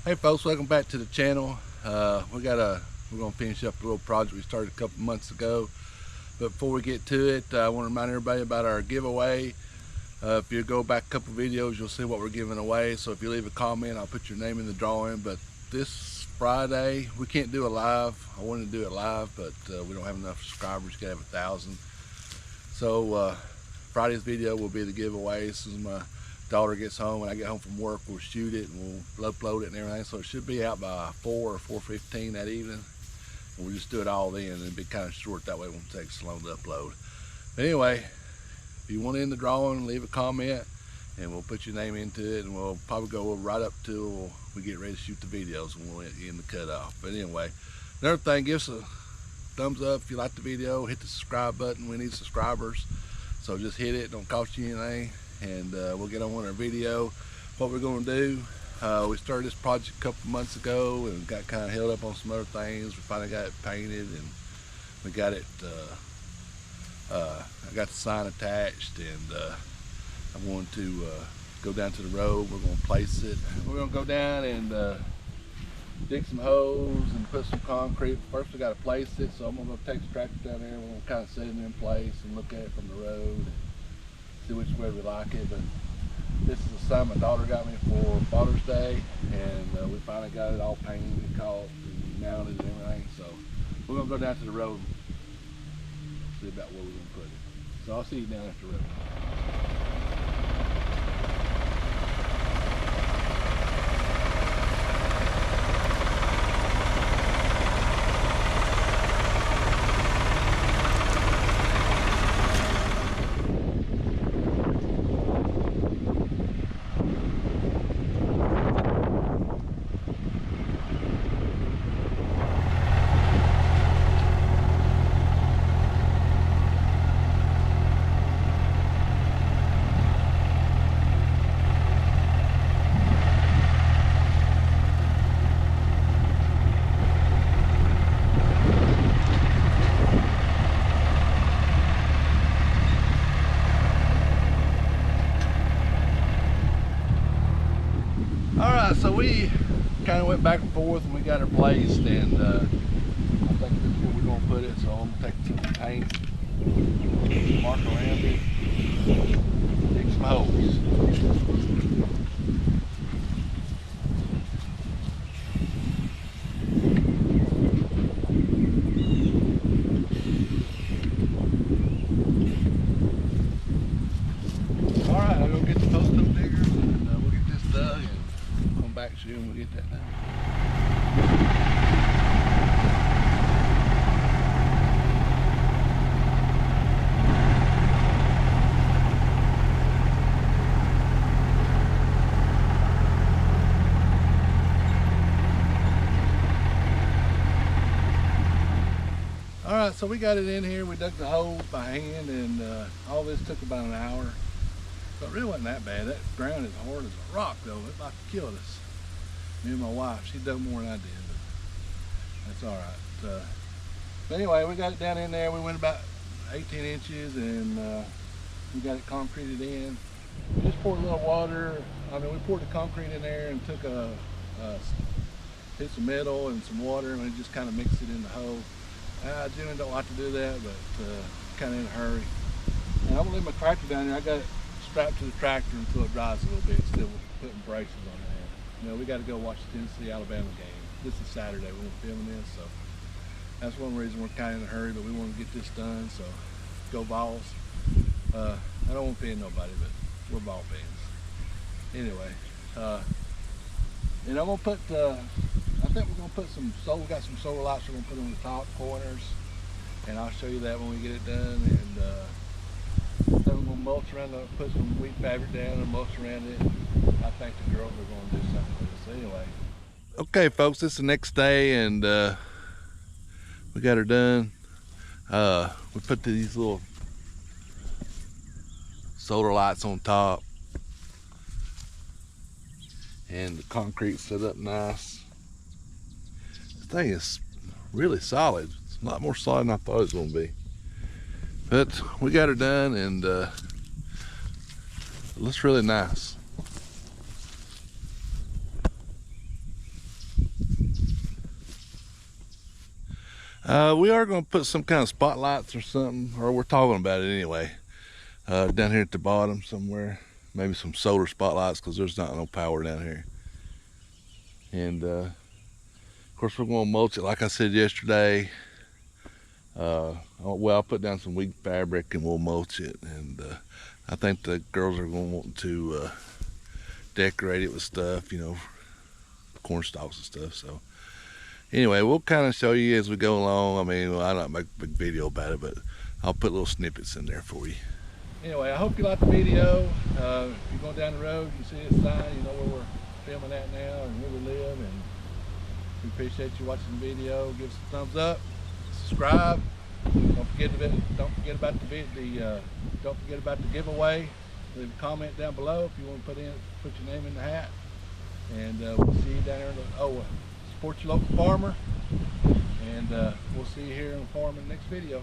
Hey folks, welcome back to the channel. We're gonna finish up a little project we started a couple months ago. But before we get to it, I want to remind everybody about our giveaway. If you go back a couple videos, you'll see what we're giving away. So if you leave a comment, I'll put your name in the drawing. But this Friday, we can't do it live. I wanted to do it live, but we don't have enough subscribers. You gotta have 1,000. So Friday's video will be the giveaway. As soon as my daughter gets home, when I get home from work, we'll shoot it and we'll upload it and everything. So it should be out by 4 or 4:15 that evening. And we'll just do it all then, and it'll be kind of short, that way it won't take so long to upload. But anyway, if you want in the drawing, leave a comment and we'll put your name into it, and we'll probably go right up till we get ready to shoot the videos and we'll end the cutoff. But anyway, another thing, give us a thumbs up if you like the video, hit the subscribe button. We need subscribers, so just hit it, don't cost you anything, and we'll get on with our video. What we're going to do, we started this project a couple months ago and got kind of held up on some other things. We finally got it painted and we got it, I got the sign attached, and I'm going to go down to the road. We're going to place it. We're going to go down and dig some holes and put some concrete. First we got to place it, so I'm going to go take the tractor down there. We're going to kind of set it in place and look at it from the road, see which way we like it. But this is the sign my daughter got me for Father's Day, and we finally got it all painted, caulked, and mounted and everything. So we're going to go down to the road and see about where we're going to put it. So I'll see you down at the road. Alright, so we kind of went back and forth and we got her placed, and I think this is where we're going to put it. So I'm going to take some paint, mark around it, dig some holes. Alright, I'll go get the post up diggers and we'll get this dug and come back soon and we'll get that done. Alright, so we got it in here. We dug the hole by hand, and all this took about an hour. So it really wasn't that bad. That ground is hard as a rock though. It about killed us. Me and my wife, she dug more than I did, but that's alright. But anyway, we got it down in there. We went about 18 inches and we got it concreted in. We just poured a little water. We poured the concrete in there and took hit some metal and some water, and we just kind of mixed it in the hole. I generally don't like to do that, but kind of in a hurry. And I'm gonna leave my tractor down there. I got it strapped to the tractor until it dries a little bit, still putting braces on there. You know, we got to go watch the Tennessee-Alabama game. This is Saturday, we're gonna film this, so that's one reason we're kind of in a hurry, but we want to get this done, so go Vols. I don't want to offend nobody, but we're ball fans. Anyway, and I'm gonna put, I think we're gonna put some solar, we got some solar lights we're gonna put on the top corners, and I'll show you that when we get it done. And then we're gonna mulch around, put some wheat fabric down and mulch around it. I think the girls are gonna do something with it. So anyway. Okay folks, it's the next day, and we got her done. We put these little solar lights on top, and the concrete set up nice. This thing is really solid. It's a lot more solid than I thought it was gonna be. But we got her done, and it looks really nice. We are going to put some kind of spotlights or something, or we're talking about it anyway. Down here at the bottom somewhere, maybe some solar spotlights because there's not no power down here. And of course we're going to mulch it like I said yesterday. Well, I'll put down some weed fabric and we'll mulch it. And I think the girls are going to want to decorate it with stuff, you know, corn stalks and stuff. So anyway, we'll kind of show you as we go along. I mean, well, I don't make a big video about it, but I'll put little snippets in there for you. Anyway, I hope you like the video. If you're going down the road, you see a sign, you know where we're filming at now and where we live. And we appreciate you watching the video. Give us a thumbs up, subscribe. Don't forget about the giveaway. Leave a comment down below if you want to put your name in the hat. And we'll see you down there. Support your local farmer. And we'll see you here on the farm in the next video.